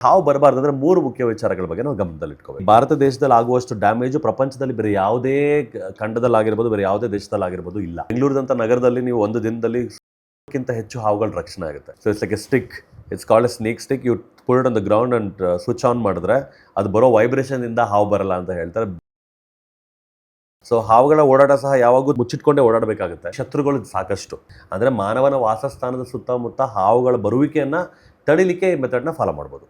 ಹಾವು ಬರಬಾರ್ದಂದ್ರೆ 3 ಮುಖ್ಯ ವಿಚಾರಗಳ ಬಗ್ಗೆ ನಾವು ಗಮನದಲ್ಲಿಟ್ಕೋಬೇಕು. ಭಾರತ ದೇಶದಲ್ಲಿ ಆಗುವಷ್ಟು ಡ್ಯಾಮೇಜ್ ಪ್ರಪಂಚದಲ್ಲಿ ಬೇರೆ ಯಾವುದೇ ಖಂಡದಲ್ಲಾಗಿರ್ಬೋದು, ಬೇರೆ ಯಾವುದೇ ದೇಶದಲ್ಲಾಗಿರ್ಬೋದು ಇಲ್ಲ. ಬೆಂಗಳೂರಿನಂತ ನಗರದಲ್ಲಿ ನೀವು ಒಂದು ದಿನದಲ್ಲಿ ಕ್ಕಿಂತ ಹೆಚ್ಚು ಹಾವುಗಳ ರಕ್ಷಣೆ ಆಗುತ್ತೆ. So it's like a stick, it's called a snake stick. You put it on the ground and switch on ಮಾಡಿದ್ರೆ ಅದು ಬರೋ ವೈಬ್ರೇಷನ್ ಇಂದ ಹಾವು ಬರಲ್ಲ ಅಂತ ಹೇಳ್ತಾರೆ. ಸೊ ಹಾವುಗಳ ಓಡಾಟ ಸಹ ಯಾವಾಗೂ ಮುಚ್ಚಿಟ್ಕೊಂಡೇ ಓಡಾಡಬೇಕಾಗುತ್ತೆ. ಶತ್ರುಗಳು ಸಾಕಷ್ಟು, ಅಂದ್ರೆ ಮಾನವನ ವಾಸಸ್ಥಾನದ ಸುತ್ತಮುತ್ತ ಹಾವುಗಳ ಬರುವಿಕೆಯನ್ನ ತಡಿಲಿಕ್ಕೆ ಈ ಮೆಥಡ್ನ ಫಾಲೋ ಮಾಡ್ಬೋದು.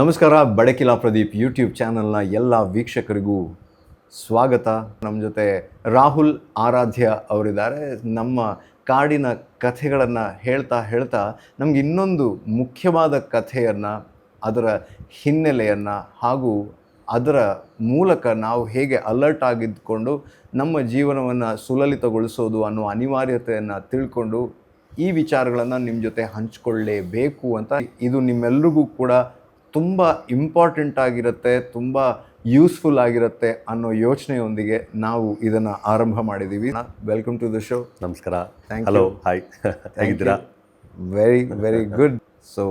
ನಮಸ್ಕಾರ, ಬೆಳಕಿಲಾ ಪ್ರದೀಪ್ ಯೂಟ್ಯೂಬ್ ಚಾನಲ್ನ ಎಲ್ಲ ವೀಕ್ಷಕರಿಗೂ ಸ್ವಾಗತ. ನಮ್ಮ ಜೊತೆ ರಾಹುಲ್ ಆರಾಧ್ಯ ಅವರಿದ್ದಾರೆ. ನಮ್ಮ ಕಾಡಿನ ಕಥೆಗಳನ್ನು ಹೇಳ್ತಾ ನಮ್ಗೆ ಇನ್ನೊಂದು ಮುಖ್ಯವಾದ ಕಥೆಯನ್ನು, ಅದರ ಹಿನ್ನೆಲೆಯನ್ನು ಹಾಗೂ ಅದರ ಮೂಲಕ ನಾವು ಹೇಗೆ ಅಲರ್ಟ್ ಆಗಿದ್ದುಕೊಂಡು ನಮ್ಮ ಜೀವನವನ್ನು ಸುಲಲಿತಗೊಳಿಸೋದು ಅನ್ನೋ ಅನಿವಾರ್ಯತೆಯನ್ನು ತಿಳ್ಕೊಂಡು ಈ ವಿಚಾರಗಳನ್ನು ನಿಮ್ಮ ಜೊತೆ ಹಂಚಿಕೊಳ್ಳಲೇಬೇಕು ಅಂತ. ಇದು ನಿಮ್ಮೆಲ್ರಿಗೂ ಕೂಡ ತುಂಬ ಇಂಪಾರ್ಟೆಂಟ್ ಆಗಿರುತ್ತೆ, ತುಂಬ ಯೂಸ್ಫುಲ್ ಆಗಿರುತ್ತೆ ಅನ್ನೋ ಯೋಚನೆಯೊಂದಿಗೆ ನಾವು ಇದನ್ನು ಆರಂಭ ಮಾಡಿದ್ದೀವಿ. Welcome to the show. ನಮಸ್ಕಾರ. Thank you. ಹಲೋ, ಹಾಯ್, ಹೇಗಿದ್ದೀರಾ? Very good. ಸೊ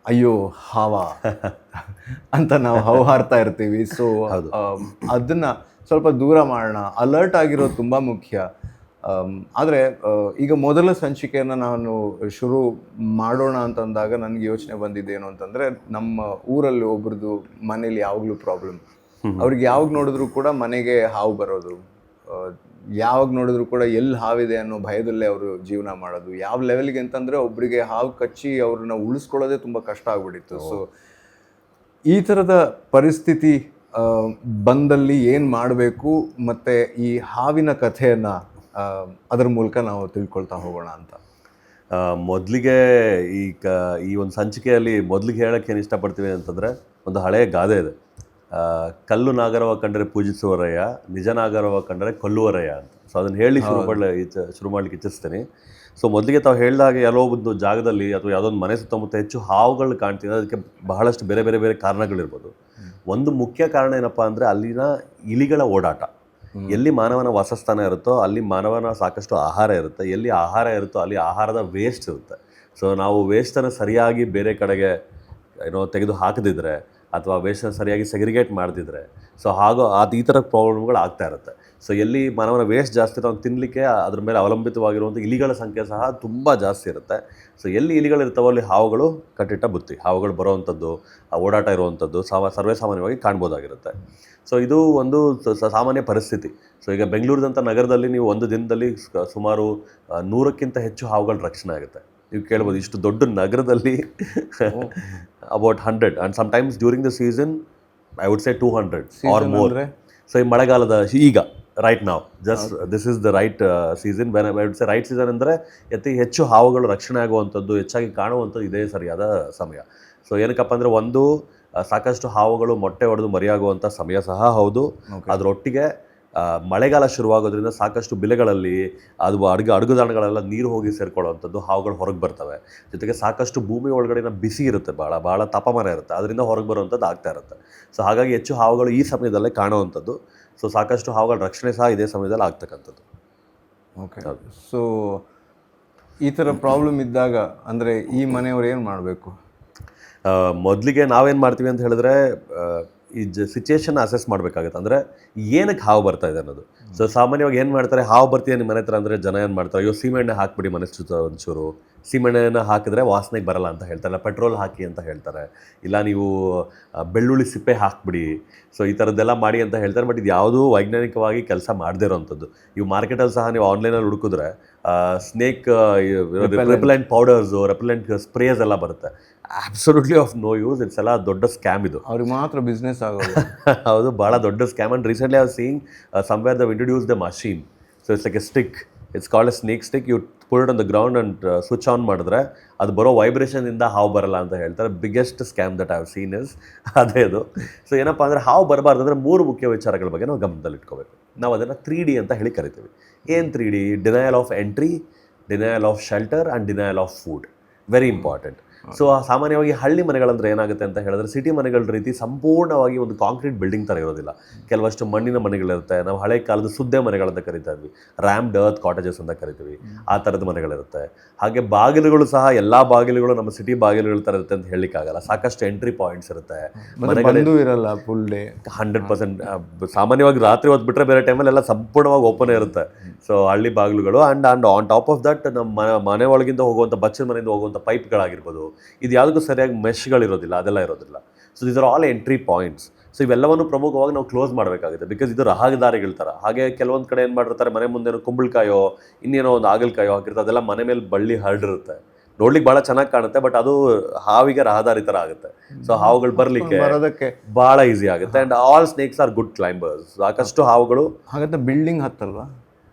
ಅಯ್ಯೋ ಹಾವ ಅಂತ ನಾವು ಹೌಹಾರ್ತಾ ಇರ್ತೀವಿ. ಸೊ ಅದನ್ನು ಸ್ವಲ್ಪ ದೂರ ಮಾಡೋಣ. ಅಲರ್ಟ್ ಆಗಿರೋದು ತುಂಬ ಮುಖ್ಯ. ಆದರೆ ಈಗ ಮೊದಲ ಸಂಚಿಕೆಯನ್ನು ನಾನು ಶುರು ಮಾಡೋಣ ಅಂತಂದಾಗ ನನಗೆ ಯೋಚನೆ ಬಂದಿದ್ದೇನು ಅಂತಂದರೆ, ನಮ್ಮ ಊರಲ್ಲಿ ಒಬ್ರದ್ದು ಮನೇಲಿ ಯಾವಾಗಲೂ ಪ್ರಾಬ್ಲಮ್. ಅವ್ರಿಗೆ ಯಾವಾಗ ನೋಡಿದ್ರು ಕೂಡ ಮನೆಗೆ ಹಾವು ಬರೋದು, ಯಾವಾಗ ನೋಡಿದ್ರು ಕೂಡ ಎಲ್ಲಿ ಹಾವಿದೆ ಅನ್ನೋ ಭಯದಲ್ಲೇ ಅವರು ಜೀವನ ಮಾಡೋದು. ಯಾವ ಲೆವೆಲ್ಗೆ ಅಂತಂದರೆ ಒಬ್ಬರಿಗೆ ಹಾವು ಕಚ್ಚಿ ಅವ್ರನ್ನ ಉಳಿಸ್ಕೊಳ್ಳೋದೇ ತುಂಬ ಕಷ್ಟ ಆಗ್ಬಿಟ್ಟಿತ್ತು. ಸೊ ಈ ಥರದ ಪರಿಸ್ಥಿತಿ ಬಂದಲ್ಲಿ ಏನು ಮಾಡಬೇಕು, ಮತ್ತು ಈ ಹಾವಿನ ಕಥೆಯನ್ನು ಅದರ ಮೂಲಕ ನಾವು ತಿಳ್ಕೊಳ್ತಾ ಹೋಗೋಣ ಅಂತ. ಮೊದಲಿಗೆ ಈ ಒಂದು ಸಂಚಿಕೆಯಲ್ಲಿ ಮೊದಲಿಗೆ ಹೇಳೋಕ್ಕೆ ಏನು ಇಷ್ಟಪಡ್ತೀವಿ ಅಂತಂದರೆ, ಒಂದು ಹಳೆಯ ಗಾದೆ ಇದೆ, ಕಲ್ಲು ನಾಗರವ ಕಂಡರೆ ಪೂಜಿಸುವರಯ್ಯ, ನಿಜ ನಾಗರವ ಕಂಡರೆ ಕೊಲ್ಲುವರಯ್ಯ ಅಂತ. ಸೊ ಅದನ್ನು ಹೇಳಿ ಶುರು ಮಾಡ್ಲಿಕ್ಕೆ ಇಚ್ಛಿಸ್ತೀನಿ. ಸೊ ಮೊದಲಿಗೆ ತಾವು ಹೇಳಿದ ಹಾಗೆ ಎಲ್ಲೋ ಒಂದು ಜಾಗದಲ್ಲಿ ಅಥವಾ ಯಾವುದೊಂದು ಮನೆ ಸುತ್ತಮುತ್ತ ಹೆಚ್ಚು ಹಾವುಗಳು ಕಾಣ್ತೀನಿ. ಅದಕ್ಕೆ ಬಹಳಷ್ಟು ಬೇರೆ ಬೇರೆ ಬೇರೆ ಕಾರಣಗಳಿರ್ಬೋದು. ಒಂದು ಮುಖ್ಯ ಕಾರಣ ಏನಪ್ಪ ಅಂದರೆ ಅಲ್ಲಿನ ಇಲಿಗಳ ಓಡಾಟ. ಎಲ್ಲಿ ಮಾನವನ ವಾಸಸ್ಥಾನ ಇರುತ್ತೋ ಅಲ್ಲಿ ಮಾನವನ ಸಾಕಷ್ಟು ಆಹಾರ ಇರುತ್ತೆ. ಎಲ್ಲಿ ಆಹಾರ ಇರುತ್ತೋ ಅಲ್ಲಿ ಆಹಾರದ ವೇಸ್ಟ್ ಇರುತ್ತೆ. ಸೊ ನಾವು ವೇಸ್ಟನ್ನು ಸರಿಯಾಗಿ ಬೇರೆ ಕಡೆಗೆ ತೆಗೆದು ಹಾಕದಿದ್ರೆ ಅಥವಾ ವೇಸ್ಟನ್ನು ಸರಿಯಾಗಿ ಸೆಗ್ರಿಗೇಟ್ ಮಾಡದಿದ್ರೆ ಸೊ ಈ ಥರ ಪ್ರಾಬ್ಲಮ್ಗಳು ಆಗ್ತಾ ಇರುತ್ತೆ. ಸೊ ಎಲ್ಲಿ ಮಾನವನ ವೇಸ್ಟ್ ಜಾಸ್ತಿ ಇರೋ ತಿನ್ನಲಿಕ್ಕೆ ಅದ್ರ ಮೇಲೆ ಅವಲಂಬಿತವಾಗಿರುವಂಥ ಇಲಿಗಳ ಸಂಖ್ಯೆ ಸಹ ತುಂಬ ಜಾಸ್ತಿ ಇರುತ್ತೆ. ಸೊ ಎಲ್ಲಿ ಇಲಿಗಳಿರ್ತಾವೋ ಅಲ್ಲಿ ಹಾವುಗಳು ಕಟ್ಟಿಟ್ಟ ಬುತ್ತಿ, ಹಾವುಗಳು ಬರೋವಂಥದ್ದು, ಓಡಾಟ ಇರುವಂಥದ್ದು ಸರ್ವೇ ಸಾಮಾನ್ಯವಾಗಿ ಕಾಣ್ಬೋದಾಗಿರುತ್ತೆ. ಸೊ ಇದು ಒಂದು ಸಾಮಾನ್ಯ ಪರಿಸ್ಥಿತಿ. ಸೊ ಈಗ ಬೆಂಗಳೂರಿನಂಥ ನಗರದಲ್ಲಿ ನೀವು ಒಂದು ದಿನದಲ್ಲಿ ಸುಮಾರು 100ಕ್ಕಿಂತ ಹೆಚ್ಚು ಹಾವುಗಳ ರಕ್ಷಣೆ ಆಗುತ್ತೆ. ನೀವು ಕೇಳ್ಬೋದು, ಇಷ್ಟು ದೊಡ್ಡ ನಗರದಲ್ಲಿ about 100 and sometimes during the season I would say 200 or more. So ಈ ಮಳೆಗಾಲದ ಈಗ ರೈಟ್ ನಾವು just this is the right season. I would say right season ಅಂದರೆ ಹೆಚ್ಚು ಹಾವುಗಳು ರಕ್ಷಣೆ ಆಗುವಂಥದ್ದು, ಹೆಚ್ಚಾಗಿ ಕಾಣುವಂಥದ್ದು ಇದೇ ಸರಿಯಾದ ಸಮಯ. ಸೊ ಏನಕ್ಕಪ್ಪ ಅಂದರೆ, ಒಂದು ಸಾಕಷ್ಟು ಹಾವುಗಳು ಮೊಟ್ಟೆ ಹೊಡೆದು ಮರಿಯಾಗುವಂಥ ಸಮಯ ಸಹ ಹೌದು. ಅದರೊಟ್ಟಿಗೆ ಮಳೆಗಾಲ ಶುರುವಾಗೋದ್ರಿಂದ ಸಾಕಷ್ಟು ಬಿಲೆಗಳಲ್ಲಿ ಅದು ಅಡುಗುದಾಣಗಳೆಲ್ಲ ನೀರು ಹೋಗಿ ಸೇರ್ಕೊಳ್ಳೋವಂಥದ್ದು, ಹಾವುಗಳು ಹೊರಗೆ ಬರ್ತವೆ. ಜೊತೆಗೆ ಸಾಕಷ್ಟು ಭೂಮಿ ಒಳಗಡೆನ ಬಿಸಿ ಇರುತ್ತೆ, ಭಾಳ ತಾಪಮಾನ ಇರುತ್ತೆ, ಅದರಿಂದ ಹೊರಗೆ ಬರುವಂಥದ್ದು ಆಗ್ತಾ ಇರುತ್ತೆ. ಸೊ ಹಾಗಾಗಿ ಹೆಚ್ಚು ಹಾವುಗಳು ಈ ಸಮಯದಲ್ಲೇ ಕಾಣುವಂಥದ್ದು. ಸೊ ಸಾಕಷ್ಟು ಹಾವುಗಳ ರಕ್ಷಣೆ ಸಹ ಇದೇ ಸಮಯದಲ್ಲಿ ಆಗ್ತಕ್ಕಂಥದ್ದು. ಓಕೆ. ಸೊ ಈ ಥರ ಪ್ರಾಬ್ಲಮ್ ಇದ್ದಾಗ ಅಂದರೆ ಈ ಮನೆಯವ್ರು ಏನು ಮಾಡಬೇಕು? ಮೊದಲಿಗೆ ನಾವೇನು ಮಾಡ್ತೀವಿ ಅಂತ ಹೇಳಿದ್ರೆ, ಈ ಸಿಚುಯೇಷನ್ ಅಸೆಸ್ ಮಾಡಬೇಕಾಗುತ್ತೆ. ಅಂದರೆ ಏನಕ್ಕೆ ಹಾವು ಬರ್ತಾ ಇದೆ ಅನ್ನೋದು. ಸೊ ಸಾಮಾನ್ಯವಾಗಿ ಏನು ಮಾಡ್ತಾರೆ, ಹಾವು ಬರ್ತೀಯ ನಿಮ್ಮ ಮನೆ ಹತ್ರ ಅಂದರೆ ಜನ ಏನು ಮಾಡ್ತಾರೆ, ಅಯ್ಯೋ ಸೀಮೆಣ್ಣೆ ಹಾಕ್ಬಿಡಿ ಮನೆ ಸುತ್ತ ಒಂಚೂರು, ಸೀಮೆಣ್ಣೆನ ಹಾಕಿದ್ರೆ ವಾಸನೆಗೆ ಬರಲ್ಲ ಅಂತ ಹೇಳ್ತಾರೆ, ಪೆಟ್ರೋಲ್ ಹಾಕಿ ಅಂತ ಹೇಳ್ತಾರೆ, ಇಲ್ಲ ನೀವು ಬೆಳ್ಳುಳ್ಳಿ ಸಿಪ್ಪೆ ಹಾಕ್ಬಿಡಿ, ಸೊ ಈ ಥರದ್ದೆಲ್ಲ ಮಾಡಿ ಅಂತ ಹೇಳ್ತಾರೆ. ಬಟ್ ಇದು ಯಾವುದೂ ವೈಜ್ಞಾನಿಕವಾಗಿ ಕೆಲಸ ಮಾಡದೇ ಇರೋವಂಥದ್ದು. ಇವು ಮಾರ್ಕೆಟಲ್ಲಿ ಸಹ ನೀವು ಆನ್ಲೈನಲ್ಲಿ ಹುಡುಕಿದ್ರೆ snake repellent powders, repellent sprays ಎಲ್ಲ ಬರುತ್ತೆ. Absolutely of no use. It's ಎಲ್ಲ ದೊಡ್ಡ ಸ್ಕ್ಯಾಮ್ ಇದು. ಅವ್ರಿಗೆ ಮಾತ್ರ ಬಿಸ್ನೆಸ್ ಆಗೋದು. ಹೌದು, ಭಾಳ ದೊಡ್ಡ scam. And recently I have seen somewhere they've introduced the machine. So it's like a stick. It's called a snake stick. You put it on the ground and switch on ಮಾಡಿದ್ರೆ ಅದು ಬರೋ vibration ಇಂದ ಹಾವು ಬರಲ್ಲ ಅಂತ ಹೇಳ್ತಾರೆ. Biggest scam that I have seen is ಅದೇ ಅದು. ಸೊ ಏನಪ್ಪ ಅಂದರೆ, ಹಾವು ಬರಬಾರ್ದಂದ್ರೆ 3 ಮುಖ್ಯ ವಿಚಾರಗಳ ಬಗ್ಗೆ ನಾವು ಗಮನದಲ್ಲಿಟ್ಕೋಬೇಕು. ನಾವು ಅದನ್ನು 3D ಅಂತ ಹೇಳಿ ಕರಿತೀವಿ. ಏನು 3D? Denial of entry, denial of shelter and denial of food. Very important. So ಸಾಮಾನ್ಯವಾಗಿ ಹಳ್ಳಿ ಮನೆಗಳಂದ್ರೆ ಏನಾಗುತ್ತೆ ಅಂತ ಹೇಳಿದ್ರೆ ಸಿಟಿ ಮನೆಗಳ ರೀತಿ ಸಂಪೂರ್ಣವಾಗಿ ಒಂದು ಕಾಂಕ್ರೀಟ್ ಬಿಲ್ಡಿಂಗ್ ಥರ ಇರೋದಿಲ್ಲ. ಕೆಲವಷ್ಟು ಮಣ್ಣಿನ ಮನೆಗಳಿರುತ್ತೆ, ನಾವು ಹಳೆ ಕಾಲದ ಸುದ್ದೆ ಮನೆಗಳಂತ ಕರಿತಾ ಇದ್ವಿ, ರ್ಯಾಮ್ಡ್ ಅರ್ತ್ ಕಾಟೇಜಸ್ ಅಂತ ಕರಿತೀವಿ, ಆ ಥರದ ಮನೆಗಳಿರುತ್ತೆ. ಹಾಗೆ ಬಾಗಿಲುಗಳು ಸಹ ಎಲ್ಲ ಬಾಗಿಲುಗಳು ನಮ್ಮ ಸಿಟಿ ಬಾಗಿಲುಗಳ ಥರ ಇರುತ್ತೆ ಅಂತ ಹೇಳಲಿಕ್ಕಾಗಲ್ಲ. ಸಾಕಷ್ಟು ಎಂಟ್ರಿ ಪಾಯಿಂಟ್ಸ್ ಇರುತ್ತೆ, ಬಂದು ಇರಲ್ಲ ಫುಲ್ ಡೇ. 100% ಸಾಮಾನ್ಯವಾಗಿ ರಾತ್ರಿ ಹೊತ್ತು ಬಿಟ್ಟರೆ ಬೇರೆ ಟೈಮಲ್ಲಿ ಎಲ್ಲ ಸಂಪೂರ್ಣವಾಗಿ ಓಪನ್ ಇರುತ್ತೆ. ಸೊ ಹಳ್ಳಿ ಬಾಗಿಲುಗಳು and on top of that ನಮ್ಮ ಮನೆ ಒಳಗಿಂದ ಹೋಗುವಂಥ ಬಚ್ಚಲ ಮನೆಯಿಂದ ಹೋಗುವಂಥ ಪೈಪ್ಗಳಾಗಿರ್ಬೋದು, ಇದು ಯಾವುದಕ್ಕೂ ಸರಿಯಾಗಿ ಮೆಶ್ಗಳಿರೋದಿಲ್ಲ, ಅದೆಲ್ಲ ಇರೋದಿಲ್ಲ. So these are all entry points. So ಇವೆಲ್ಲವನ್ನು ಪ್ರಮುಖವಾಗಿ ನಾವು ಕ್ಲೋಸ್ ಮಾಡಬೇಕಾಗುತ್ತೆ, ಬಿಕಾಸ್ ಇದು ರಹದಾರಿಗಳ ಥರ. ಹಾಗೆ ಕೆಲವೊಂದು ಕಡೆ ಏನು ಮಾಡಿರ್ತಾರೆ, ಮನೆ ಮುಂದೆ ಕುಂಬಳಕಾಯೋ ಇನ್ನೇನೋ ಒಂದು ಆಗಲಕಾಯೋ ಹಾಕಿರ್ತಾರೆ, ಅದೆಲ್ಲ ಮನೆ ಮೇಲೆ ಬಳ್ಳಿ ಹರಡಿರುತ್ತೆ. ನೋಡ್ಲಿಕ್ಕೆ ಭಾಳ ಚೆನ್ನಾಗಿ ಕಾಣುತ್ತೆ, ಬಟ್ ಅದು ಹಾವಿಗೆ ರಹದಾರಿ ಥರ ಆಗುತ್ತೆ. ಸೊ ಹಾವುಗಳು ಬರಲಿಕ್ಕೆ ಭಾಳ ಈಸಿ ಆಗುತ್ತೆ. And all snakes are good climbers. ಸಾಕಷ್ಟು ಹಾವುಗಳು ಹಾಗಾದ್ರೆ ಬಿಲ್ಡಿಂಗ್ ಹತ್ತಲ್ವಾ?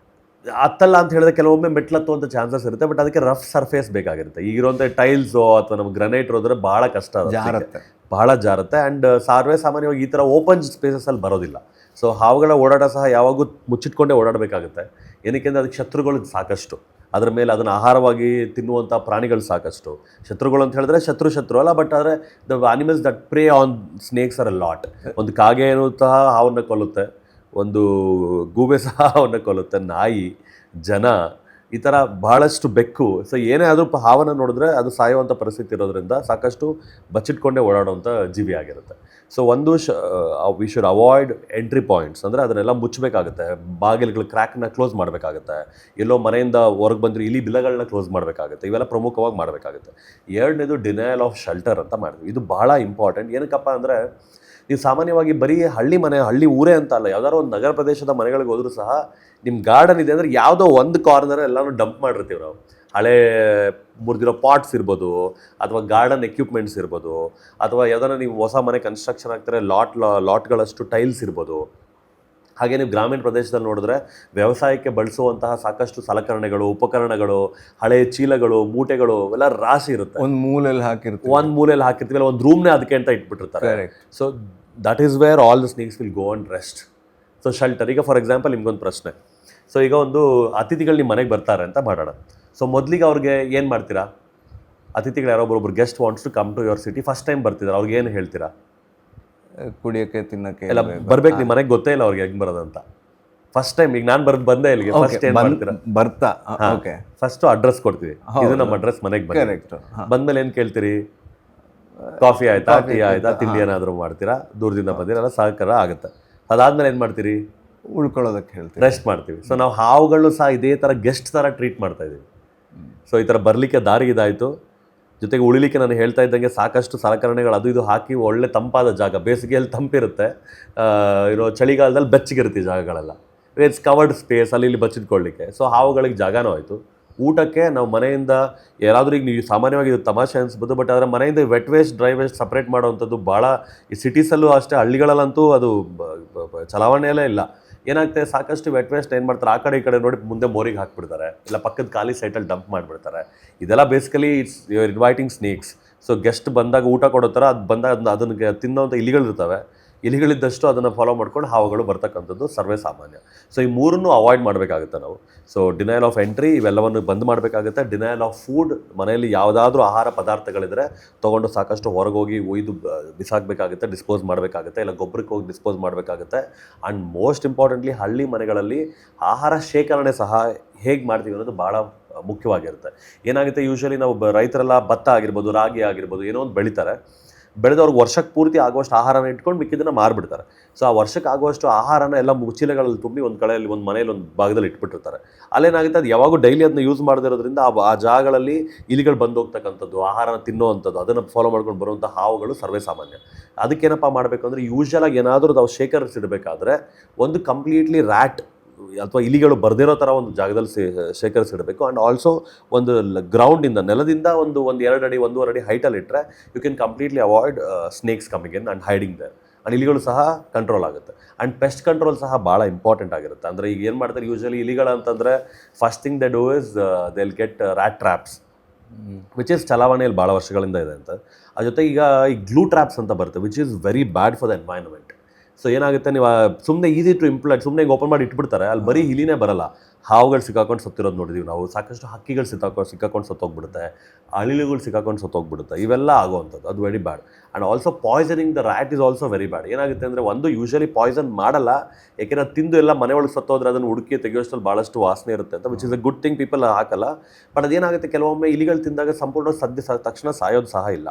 ಹತ್ತಲ್ಲ ಅಂತ ಹೇಳಿದ್ರೆ ಕೆಲವೊಮ್ಮೆ ಮೆಟ್ಲತ್ತುವಂಥ ಚಾನ್ಸಸ್ ಇರುತ್ತೆ, ಬಟ್ ಅದಕ್ಕೆ ರಫ್ ಸರ್ಫೇಸ್ ಬೇಕಾಗಿರುತ್ತೆ. ಈಗಿರುವಂಥ ಟೈಲ್ಸೋ ಅಥವಾ ನಮ್ಗೆ ಗ್ರನೈಟ್ ಹೋದ್ರೆ ಭಾಳ ಕಷ್ಟ ಆಗುತ್ತೆ, ಭಾಳ ಜಾರುತ್ತೆ. ಆ್ಯಂಡ್ ಸಾಮಾನ್ಯವಾಗಿ ಈ ಥರ ಓಪನ್ ಸ್ಪೇಸಸ್ಸಲ್ಲಿ ಬರೋದಿಲ್ಲ. ಸೊ ಹಾವುಗಳ ಓಡಾಟ ಸಹ ಯಾವಾಗೂ ಮುಚ್ಚಿಟ್ಕೊಂಡೇ ಓಡಾಡಬೇಕಾಗುತ್ತೆ. ಏನಕ್ಕೆ ಅಂದರೆ ಅದಕ್ಕೆ ಶತ್ರುಗಳು ಸಾಕಷ್ಟು, ಅದರ ಮೇಲೆ ಅದನ್ನು ಆಹಾರವಾಗಿ ತಿನ್ನುವಂಥ ಪ್ರಾಣಿಗಳು ಸಾಕಷ್ಟು. ಶತ್ರುಗಳು ಅಂತ ಹೇಳಿದ್ರೆ ಶತ್ರು ಅಲ್ಲ, ಬಟ್ ಆದರೆ the animals that prey on snakes are a lot. ಒಂದು ಕಾಗೆನೂ ಸಹ ಹಾವನ್ನು ಕೊಲ್ಲುತ್ತೆ, ಒಂದು ಗೂಬೆ ಸಹ ಹಾವನ್ನು ಕೊಲ್ಲುತ್ತೆ, ನಾಯಿ, ಜನ, ಈ ಥರ ಬಹಳಷ್ಟು ಬೆಕ್ಕು. ಸೊ ಏನೇ ಆದರೂ ಹಾವನ್ನು ನೋಡಿದ್ರೆ ಅದು ಸಾಯುವಂಥ ಪರಿಸ್ಥಿತಿ ಇರೋದ್ರಿಂದ ಸಾಕಷ್ಟು ಬಚ್ಚಿಟ್ಕೊಂಡೇ ಓಡಾಡುವಂಥ ಜೀವಿ ಆಗಿರುತ್ತೆ. ಸೊ ಒಂದು we should avoid entry points, ಅಂದರೆ ಅದನ್ನೆಲ್ಲ ಮುಚ್ಚಬೇಕಾಗುತ್ತೆ, ಬಾಗಿಲುಗಳ ಕ್ರ್ಯಾಕ್ನ ಕ್ಲೋಸ್ ಮಾಡಬೇಕಾಗುತ್ತೆ, ಎಲ್ಲೋ ಮನೆಯಿಂದ ಹೊರಗೆ ಬಂದರೆ ಇಲಿ ಬಿಲಗಳನ್ನ ಕ್ಲೋಸ್ ಮಾಡಬೇಕಾಗುತ್ತೆ. ಇವೆಲ್ಲ ಪ್ರಮುಖವಾಗಿ ಮಾಡಬೇಕಾಗುತ್ತೆ. ಎರಡನೇದು ಡಿನಯಲ್ ಆಫ್ ಶೆಲ್ಟರ್ ಅಂತ ಮಾಡ್ತೀವಿ. ಇದು ಭಾಳ ಇಂಪಾರ್ಟೆಂಟ್. ಏನಕ್ಕಪ್ಪ ಅಂದರೆ ನೀವು ಸಾಮಾನ್ಯವಾಗಿ ಬರೀ ಹಳ್ಳಿ ಊರೇ ಅಂತ ಅಲ್ಲ, ಯಾವ್ದಾದ್ರು ಒಂದು ನಗರ ಪ್ರದೇಶದ ಮನೆಗಳಿಗೆ ಹೋದರೂ ಸಹ ನಿಮ್ಮ ಗಾರ್ಡನ್ ಇದೆ ಅಂದರೆ ಯಾವುದೋ ಒಂದು ಕಾರ್ನರ್ ಎಲ್ಲನೂ ಡಂಪ್ ಮಾಡಿರ್ತೀವಿ ನಾವು. ಹಳೆ ಮುರಿದಿರೋ ಪಾಟ್ಸ್ ಇರ್ಬೋದು, ಅಥವಾ ಗಾರ್ಡನ್ ಎಕ್ವಿಪ್ಮೆಂಟ್ಸ್ ಇರ್ಬೋದು, ಅಥವಾ ಯಾವ್ದಾರ ನೀವು ಹೊಸ ಮನೆ ಕನ್ಸ್ಟ್ರಕ್ಷನ್ ಆಗ್ತಾರೆ ಲಾಟ್ಗಳಷ್ಟು ಟೈಲ್ಸ್ ಇರ್ಬೋದು. ಹಾಗೆ ನೀವು ಗ್ರಾಮೀಣ ಪ್ರದೇಶದಲ್ಲಿ ನೋಡಿದ್ರೆ ವ್ಯವಸಾಯಕ್ಕೆ ಬಳಸುವಂತಹ ಸಾಕಷ್ಟು ಸಲಕರಣೆಗಳು, ಉಪಕರಣಗಳು, ಹಳೆ ಚೀಲಗಳು, ಮೂಟೆಗಳು ಎಲ್ಲ ರಾಶಿ ಇರುತ್ತೆ. ಒಂದು ಮೂಲೆಯಲ್ಲಿ ಹಾಕಿರ್ತೀವಿ, ಅಲ್ಲ ಒಂದು ರೂಮ್ನೇ ಅದಕ್ಕೆ ಅಂತ ಇಟ್ಬಿಟ್ಟಿರ್ತಾರೆ. So that is where all the snakes will go and rest. So shelter. ಈಗ ಫಾರ್ ಎಕ್ಸಾಂಪಲ್ ನಿಮ್ಗೊಂದು ಪ್ರಶ್ನೆ. ಸೊ ಈಗ ಒಂದು ಅತಿಥಿಗಳು ನಿಮ್ಮ ಮನೆಗೆ ಬರ್ತಾರೆ ಅಂತ ಮಾಡೋಣ. ಸೊ ಮೊದಲಿಗೆ ಅವ್ರಿಗೆ ಏನು ಮಾಡ್ತೀರಾ? ಅತಿಥಿಗಳು ಯಾರೊಬ್ಬರೊಬ್ರು guest wants to come to your city, first time ಬರ್ತಿದ್ದಾರೆ, ಅವ್ರಿಗೆ ಏನು ಹೇಳ್ತೀರಾ? ಕುಡಿಯೋಕ್ಕೆ, ತಿನ್ನೋಕ್ಕೆ ಎಲ್ಲ ಬರ್ಬೇಕು. ನಿಮ್ಮ ಮನೆಗೆ ಗೊತ್ತೇ ಇಲ್ಲ ಅವ್ರಿಗೆ ಹೆಂಗೆ ಬರೋದಂತ. ಫಸ್ಟ್ ಟೈಮ್ ಈಗ ನಾನು ಬಂದೆ ಇಲ್ಲಿಗೆ, ಫಸ್ಟ್ ಏನು ಮಾಡ್ತೀರಾ? ಫಸ್ಟ್ ಅಡ್ರೆಸ್ ಕೊಡ್ತೀವಿ, ಇದು ನಮ್ಮ ಅಡ್ರೆಸ್, ಮನೆಗೆ ಬನ್ನಿ. ಬಂದ್ಮೇಲೆ ಏನು ಕೇಳ್ತೀರಿ? ಕಾಫಿ ಆಯ್ತಾ, ಟೀ ಆಯ್ತಾ, ತಿಂಡಿ ಏನಾದರೂ ಮಾಡ್ತೀರಾ? ದೂರದಿಂದ ಬಂದಿರ ಎಲ್ಲ ಸಹಕಾರ ಆಗುತ್ತೆ. ಅದಾದ್ಮೇಲೆ ಏನು ಮಾಡ್ತೀರಿ? ಉಳ್ಕೊಳ್ಳೋದಕ್ಕೆ ಹೇಳ್ತೀವಿ, ರೆಸ್ಟ್ ಮಾಡ್ತೀವಿ. ಸೊ ನಾವು ಹಾವುಗಳು ಸಹ ಇದೇ ಥರ ಗೆಸ್ಟ್ ಥರ ಟ್ರೀಟ್ ಮಾಡ್ತಾ ಇದ್ದೀವಿ. ಸೊ ಈ ಥರ ಬರಲಿಕ್ಕೆ ದಾರಿ ಇದಾಯಿತು, ಜೊತೆಗೆ ಉಳಿಲಿಕ್ಕೆ ನಾನು ಹೇಳ್ತಾ ಇದ್ದಂಗೆ ಸಾಕಷ್ಟು ಸಲಕರಣೆಗಳು ಅದು ಇದು ಹಾಕಿ ಒಳ್ಳೆ ತಂಪಾದ ಜಾಗ. ಬೇಸಿಗೆಯಲ್ಲಿ ತಂಪಿರುತ್ತೆ, ಚಳಿಗಾಲದಲ್ಲಿ ಬೆಚ್ಚಗಿರುತ್ತೆ ಜಾಗಗಳೆಲ್ಲ. ಇಟ್ಸ್ ಕವರ್ಡ್ ಸ್ಪೇಸ್, ಅಲ್ಲಿ ಇಲ್ಲಿ ಬಚ್ಚಿಟ್ಕೊಳ್ಳಿಕ್ಕೆ. ಸೊ ಹಾವುಗಳಿಗೆ ಜಾಗನೂ ಆಯಿತು. ಊಟಕ್ಕೆ ನಾವು ಮನೆಯಿಂದ ಯಾರಾದರೂ, ಈಗ ನೀವು ಸಾಮಾನ್ಯವಾಗಿ ಇದು ತಮಾಷೆ ಅನಿಸ್ಬೋದು, ಬಟ್ ಅದರ ಮನೆಯಿಂದ wet waste dry waste separate ಮಾಡೋವಂಥದ್ದು ಭಾಳ ಈ ಸಿಟೀಸಲ್ಲೂ ಅಷ್ಟೇ, ಹಳ್ಳಿಗಳಲ್ಲಂತೂ ಅದು ಚಲಾವಣೆಯಲ್ಲೇ ಇಲ್ಲ. ಏನಾಗ್ತದೆ, ಸಾಕಷ್ಟು ವೆಟ್ ವೇಸ್ಟ್ ಏನು ಮಾಡ್ತಾರೆ, ಆ ಕಡೆ ಈ ಕಡೆ ನೋಡಿ ಮುಂದೆ ಮೋರಿಗೆ ಹಾಕ್ಬಿಡ್ತಾರೆ, ಇಲ್ಲ ಪಕ್ಕದ ಖಾಲಿ ಸೈಟಲ್ಲಿ ಡಂಪ್ ಮಾಡಿಬಿಡ್ತಾರೆ. ಇದೆಲ್ಲ basically it's your inviting snakes. So guest ಬಂದಾಗ ಊಟ ಕೊಡೋ ಥರ ಅದು ಬಂದಾಗ ಅದನ್ನು ತಿನ್ನೋವಂಥ ಇಲಿಗಳಿರ್ತವೆ. ಇಲಿಗಳಿದ್ದಷ್ಟು ಅದನ್ನು ಫಾಲೋ ಮಾಡ್ಕೊಂಡು ಹಾವುಗಳು ಬರ್ತಕ್ಕಂಥದ್ದು ಸರ್ವೇ ಸಾಮಾನ್ಯ. ಸೊ ಈ ಮೂರನ್ನು ಅವಾಯ್ಡ್ ಮಾಡಬೇಕಾಗುತ್ತೆ ನಾವು. ಸೊ ಡಿನಯಲ್ ಆಫ್ ಎಂಟ್ರಿ ಇವೆಲ್ಲವನ್ನು ಬಂದ್ ಮಾಡಬೇಕಾಗುತ್ತೆ. ಡಿನಯಲ್ ಆಫ್ ಫುಡ್, ಮನೆಯಲ್ಲಿ ಯಾವುದಾದ್ರೂ ಆಹಾರ ಪದಾರ್ಥಗಳಿದ್ರೆ ತೊಗೊಂಡು ಸಾಕಷ್ಟು ಹೊರಗೋಗಿ ಒಯ್ದು ಬಿಸಾಕಬೇಕಾಗುತ್ತೆ, ಡಿಸ್ಪೋಸ್ ಮಾಡಬೇಕಾಗುತ್ತೆ, ಇಲ್ಲ ಗೊಬ್ಬರಕ್ಕೆ ಹೋಗಿ ಡಿಸ್ಪೋಸ್ ಮಾಡಬೇಕಾಗುತ್ತೆ. ಆ್ಯಂಡ್ ಮೋಸ್ಟ್ ಇಂಪಾರ್ಟೆಂಟ್ಲಿ ಹಳ್ಳಿ ಮನೆಗಳಲ್ಲಿ ಆಹಾರ ಶೇಖರಣೆ ಸಹ ಹೇಗೆ ಮಾಡ್ತೀವಿ ಅನ್ನೋದು ಭಾಳ ಮುಖ್ಯವಾಗಿರುತ್ತೆ. ಏನಾಗುತ್ತೆ, ಯೂಶ್ವಲಿ ನಾವು ರೈತರೆಲ್ಲ ಭತ್ತ ಆಗಿರ್ಬೋದು, ರಾಗಿ ಆಗಿರ್ಬೋದು, ಏನೋ ಒಂದು ಬೆಳೆದವ್ರಿಗೆ ವರ್ಷಕ್ಕೆ ಪೂರ್ತಿ ಆಗುವಷ್ಟು ಆಹಾರನ ಇಟ್ಕೊಂಡು ಮಿಕ್ಕಿದ್ದನ್ನು ಮಾರ್ಬಿಡ್ತಾರೆ. ಸೊ ಆ ವರ್ಷಕ್ಕೆ ಆಗುವಷ್ಟು ಆಹಾರನ ಎಲ್ಲ ಚೀಲಗಳಲ್ಲಿ ತುಂಬಿ ಒಂದು ಕಡೆಯಲ್ಲಿ, ಒಂದು ಮನೆಯಲ್ಲಿ, ಒಂದು ಭಾಗದಲ್ಲಿ ಇಟ್ಬಿಟ್ಟಿರ್ತಾರೆ. ಅಲ್ಲೇನಾಗುತ್ತೆ, ಅದು ಯಾವಾಗೂ ಡೈಲಿ ಅದನ್ನ ಯೂಸ್ ಮಾಡದಿರೋದ್ರಿಂದ ಆ ಜಾಗಗಳಲ್ಲಿ ಇಲಿಗಳು ಬಂದು ಹೋಗ್ತಕ್ಕಂಥದ್ದು, ಆಹಾರನ ತಿನ್ನೋವಂಥದ್ದು, ಅದನ್ನು ಫಾಲೋ ಮಾಡ್ಕೊಂಡು ಬರುವಂಥ ಹಾವುಗಳು ಸರ್ವೇ ಸಾಮಾನ್ಯ. ಅದಕ್ಕೇನಪ್ಪ ಮಾಡಬೇಕು ಅಂದರೆ, ಯೂಶ್ವಲಾಗಿ ಏನಾದರೂ ನಾವು ಶೇಖರಿಸಿಡಬೇಕಾದ್ರೆ ಒಂದು ಕಂಪ್ಲೀಟ್ಲಿ ರ್ಯಾಟ್ ಅಥವಾ ಇಲಿಗಳು ಬರ್ದಿರೋ ಥರ ಒಂದು ಜಾಗದಲ್ಲಿ ಶೇಖರಿಸಿಡಬೇಕು. ಆ್ಯಂಡ್ ಆಲ್ಸೋ ಒಂದು ಗ್ರೌಂಡಿಂದ, ನೆಲದಿಂದ ಒಂದು 2 ಅಡಿ 1.5 ಅಡಿ ಹೈಟಲ್ಲಿ ಇಟ್ಟರೆ you can completely avoid snakes coming in and hiding there. And ಇಲಿಗಳು ಸಹ ಕಂಟ್ರೋಲ್ ಆಗುತ್ತೆ. ಆ್ಯಂಡ್ ಪೆಸ್ಟ್ ಕಂಟ್ರೋಲ್ ಸಹ ಭಾಳ ಇಂಪಾರ್ಟೆಂಟ್ ಆಗಿರುತ್ತೆ. ಅಂದರೆ ಈಗ ಏನು ಮಾಡ್ತಾರೆ ಯೂಶ್ವಲಿ ಇಲಿಗಳಂತಂದರೆ, first thing they do is they will get rat traps, which is ಚಲಾವಣೆಯಲ್ಲಿ ಭಾಳ ವರ್ಷಗಳಿಂದ ಇದೆ ಅಂತ. ಅದ್ರ ಜೊತೆ ಈಗ ಈ ಗ್ಲೂ ಟ್ರ್ಯಾಪ್ಸ್ ಅಂತ ಬರುತ್ತೆ, which is very bad for the environment. So ಏನಾಗುತ್ತೆ, ನೀವು ಸುಮ್ಮನೆ ಈಸಿ ಟು ಇಂಪ್ಲಿಮೆಂಟ್, ಸುಮ್ಮನೆ ಓಪನ್ ಮಾಡಿ ಇಟ್ಬಿಡ್ತಾರೆ, ಅಲ್ಲಿ ಬರೀ ಇಲಿನೇ ಬರಲ್ಲ, ಹಾವುಗಳು ಸಿಕ್ಕಾಕೊಂಡು ಸತ್ತಿರೋದು ನೋಡಿದೀವಿ ನಾವು, ಸಾಕಷ್ಟು ಹಕ್ಕಿಗಳು ಸಿಕ್ಕಾಕೊಂಡು ಸತ್ತೋಗ್ಬಿಡುತ್ತೆ, ಅಳಿಲುಗಳು ಸಿಕ್ಕಾಕೊಂಡು ಸತ್ತೋಗ್ಬಿಡುತ್ತೆ, ಇವೆಲ್ಲ ಆಗೋವಂಥದ್ದು. ಅದು very bad. And also poisoning the rat is also very bad. ಏನಾಗುತ್ತೆ ಅಂದರೆ, ಒಂದು ಯೂಶಲಿ ಪಾಯ್ಸನ್ ಮಾಡಲ್ಲ, ಯಾಕೆಂದರೆ ತಿಂದು ಎಲ್ಲ ಮನೆ ಒಳಗೆ ಸತ್ತೋದ್ರೆ ಅದನ್ನು ಹುಡುಕಿ ತೆಗೆಯೋಷ್ಟರಲ್ಲಿ ಭಾಳಷ್ಟು ವಾಸನೆ ಇರುತ್ತೆ ಅಂತ, which is a good thing, people ಹಾಕಲ್ಲ. ಬಟ್ ಅದೇನಾಗುತ್ತೆ, ಕೆಲವೊಮ್ಮೆ ಇಲಿಗಳು ತಿಂದಾಗ ಸಂಪೂರ್ಣ ತಕ್ಷಣ ಸಾಯೋದು ಸಹ ಇಲ್ಲ,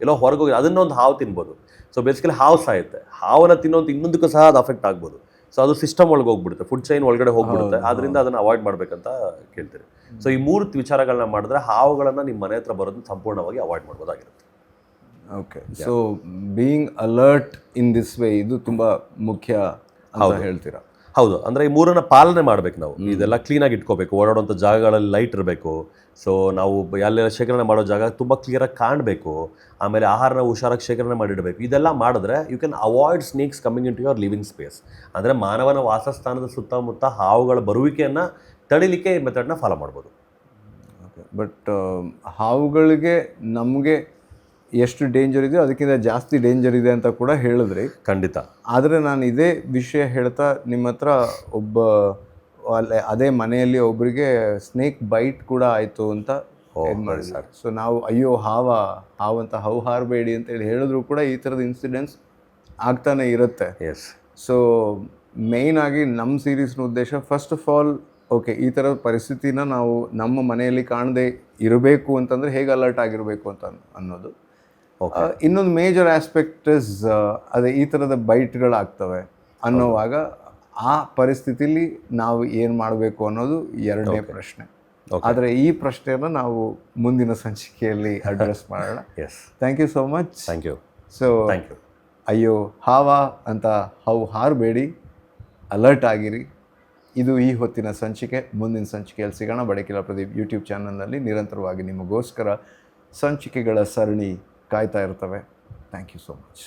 ಎಲ್ಲೋ ಹೊರಗೆ ಹೋಗಿ ಅದನ್ನೊಂದು ಹಾವು ತಿನ್ಬೋದು. ಸೊ ಬೇಸಿಕಲಿ ಹಾವು ಸಾಯುತ್ತೆ, ಹಾವನ್ನ ತಿನ್ನೋದು ಇನ್ನೊಂದಕ್ಕೂ ಸಹ ಅದು ಅಫೆಕ್ಟ್ ಆಗ್ಬೋದು. ಸೊ ಅದು ಸಿಸ್ಟಮ್ ಒಳಗೆ ಹೋಗ್ಬಿಡುತ್ತೆ, ಫುಡ್ ಚೈನ್ ಒಳಗಡೆ ಹೋಗ್ಬಿಡುತ್ತೆ. ಅದರಿಂದ ಅದನ್ನು ಅವಾಯ್ಡ್ ಮಾಡಬೇಕಂತ ಕೇಳ್ತೀರಿ. ಸೊ ಈ 3 ವಿಚಾರಗಳನ್ನ ಮಾಡಿದ್ರೆ ಹಾವುಗಳನ್ನು ನಿಮ್ಮ ಮನೆ ಹತ್ರ ಬರೋದನ್ನ ಸಂಪೂರ್ಣವಾಗಿ ಅವಾಯ್ಡ್ ಮಾಡ್ಬೋದಾಗಿರುತ್ತೆ. Okay, so being alert in this way ಇದು ತುಂಬ ಮುಖ್ಯ ಅಂತ ಹೇಳ್ತೀರಾ? ಹೌದು, ಅಂದರೆ ಈ 3 ಪಾಲನೆ ಮಾಡಬೇಕು ನಾವು. ಇದೆಲ್ಲ ಕ್ಲೀನಾಗಿ ಇಟ್ಕೋಬೇಕು, ಓಡಾಡುವಂಥ ಜಾಗಗಳಲ್ಲಿ ಲೈಟ್ ಇರಬೇಕು. ಸೊ ನಾವು ಎಲ್ಲೆಲ್ಲ ಶೇಖರಣೆ ಮಾಡೋ ಜಾಗ ತುಂಬ ಕ್ಲಿಯರಾಗಿ ಕಾಣಬೇಕು. ಆಮೇಲೆ ಆಹಾರನ ಹುಷಾರಾಗಿ ಶೇಖರಣೆ ಮಾಡಿಡಬೇಕು. ಇದೆಲ್ಲ ಮಾಡಿದ್ರೆ you can avoid snakes coming in to your living space. ಅಂದರೆ ಮಾನವನ ವಾಸಸ್ಥಾನದ ಸುತ್ತಮುತ್ತ ಹಾವುಗಳ ಬರುವಿಕೆಯನ್ನು ತಡಿಲಿಕ್ಕೆ ಈ ಮೆಥಡ್ನ ಫಾಲೋ ಮಾಡ್ಬೋದು. ಓಕೆ, ಬಟ್ ಹಾವುಗಳಿಗೆ ನಮಗೆ ಎಷ್ಟು ಡೇಂಜರ್ ಇದೆಯೋ ಅದಕ್ಕಿಂತ ಜಾಸ್ತಿ ಡೇಂಜರ್ ಇದೆ ಅಂತ ಕೂಡ ಹೇಳಿದ್ರಿ. ಖಂಡಿತ. ಆದರೆ ನಾನು ಇದೇ ವಿಷಯ ಹೇಳ್ತಾ ನಿಮ್ಮ ಹತ್ರ ಅದೇ ಮನೆಯಲ್ಲಿ ಒಬ್ಬರಿಗೆ ಸ್ನೇಕ್ ಬೈಟ್ ಕೂಡ ಆಯಿತು ಅಂತ ಮಾಡಿ ಸರ್. ಸೊ ನಾವು ಅಯ್ಯೋ ಹಾವಂತ ಹಾರಬೇಡಿ ಅಂತೇಳಿ ಹೇಳಿದ್ರು ಕೂಡ ಈ ಥರದ ಇನ್ಸಿಡೆಂಟ್ಸ್ ಆಗ್ತಾನೆ ಇರುತ್ತೆ. ಎಸ್. ಸೊ ಮೇಯ್ನ್ ಆಗಿ ನಮ್ಮ ಸೀರೀಸ್ನ ಉದ್ದೇಶ ಫಸ್ಟ್ ಆಫ್ ಆಲ್, ಓಕೆ, ಈ ಥರದ ಪರಿಸ್ಥಿತಿನ ನಾವು ನಮ್ಮ ಮನೆಯಲ್ಲಿ ಕಾಣದೆ ಇರಬೇಕು ಅಂತಂದರೆ ಹೇಗೆ ಅಲರ್ಟ್ ಆಗಿರಬೇಕು ಅಂತ ಅನ್ನೋದು. ಇನ್ನೊಂದು ಮೇಜರ್ ಆಸ್ಪೆಕ್ಟ್ ಇಸ್ ಅದೇ ಈ ಥರದ ಬೈಟ್ಗಳಾಗ್ತವೆ ಅನ್ನೋವಾಗ ಆ ಪರಿಸ್ಥಿತಿಲಿ ನಾವು ಏನು ಮಾಡಬೇಕು ಅನ್ನೋದು ಎರಡನೇ ಪ್ರಶ್ನೆ. ಆದರೆ ಈ ಪ್ರಶ್ನೆಯನ್ನು ನಾವು ಮುಂದಿನ ಸಂಚಿಕೆಯಲ್ಲಿ ಅಡ್ರೆಸ್ ಮಾಡೋಣ. Yes, thank you so much. Thank you. So thank you. ಅಯ್ಯೋ ಅಂತ ಹಾರಬೇಡಿ, ಅಲರ್ಟ್ ಆಗಿರಿ. ಇದು ಈ ಹೊತ್ತಿನ ಸಂಚಿಕೆ. ಮುಂದಿನ ಸಂಚಿಕೆಯಲ್ಲಿ ಸಿಗೋಣ. ಬಡಕಿಲ ಪ್ರದೀಪ್ ಯೂಟ್ಯೂಬ್ ಚಾನಲ್ನಲ್ಲಿ ನಿರಂತರವಾಗಿ ನಿಮಗೋಸ್ಕರ ಸಂಚಿಕೆಗಳ ಸರಣಿ ಕಾಯ್ತಾ ಇರ್ತವೆ. Thank you so much.